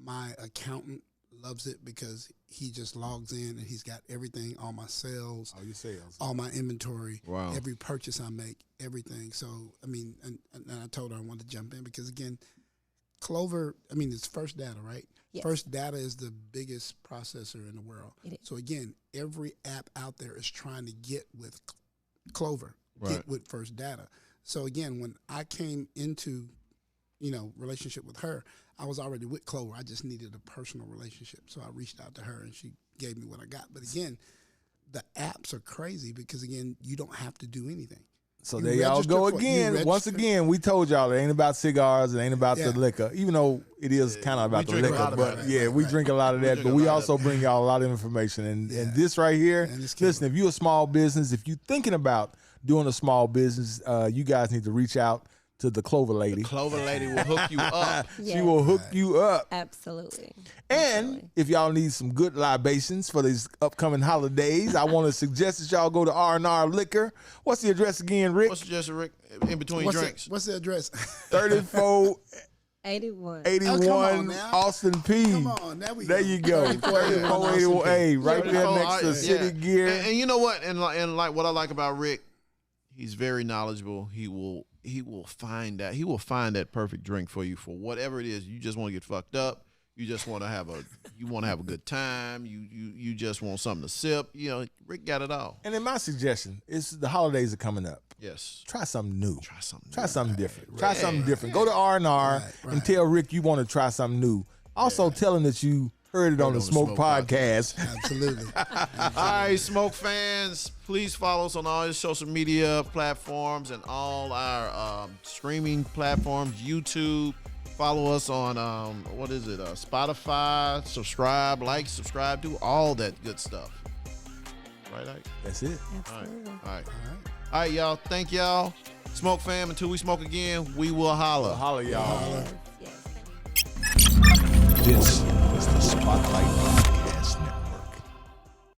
My accountant loves it because he just logs in and he's got everything, all my sales, All your sales. all my inventory, Wow. every purchase I make, everything. So, I mean, and I told her I wanted to jump in because, again, Clover, it's First Data, right? Yes. First Data is the biggest processor in the world. It is. So, again, every app out there is trying to get with Clover, Right. get with First Data. So, again, when I came into, relationship with her, I was already with Clover. I just needed a personal relationship. So I reached out to her and she gave me what I got. But again, the apps are crazy because, again, you don't have to do anything. So You there y'all register go for- again. you Once register- again, we told y'all it ain't about cigars, it ain't about the Yeah. liquor, even though it is kind of about the drink a liquor. lot of But that. yeah, we drink a lot of that. drink But a we lot of also that. bring y'all a lot of information. And Yeah. this right here, And it's killer. listen, if you're a small business, if you're thinking about doing a small business, you guys need to reach out to the Clover Lady. Clover Lady will hook you up. She Yes. will hook you up. Absolutely. And Absolutely. if y'all need some good libations for these upcoming holidays, I want to suggest that y'all go to R&R Liquor. What's the address again, Rick? What's just Rick in between What's drinks? what's the address? 3481 81. now. Austin P. Come on, there we go. There you go. 3481. Hey, right there next to City Gear. And you know what? And like what I like about Rick, he's very knowledgeable. He will find that. He will find that perfect drink for you for whatever it is. You just want to get fucked up. You just want to have a good time. You just want something to sip. Rick got it all. And then my suggestion is the holidays are coming up. Yes. Try something new. Try something. Try new. something different. Try something different. Go to R&R and tell Rick you want to try something new. Also tell him that you heard it on the Smoke Podcast. Absolutely. All right, Smoke fans, please follow us on all your social media platforms and all our streaming platforms, YouTube. Follow us on, Spotify. Subscribe, do all that good stuff. Right, Ike? That's it. Absolutely. All right, y'all. Thank y'all. Smoke fam, until we smoke again, we will holla. Holla, y'all. Yes. This is the Spotlight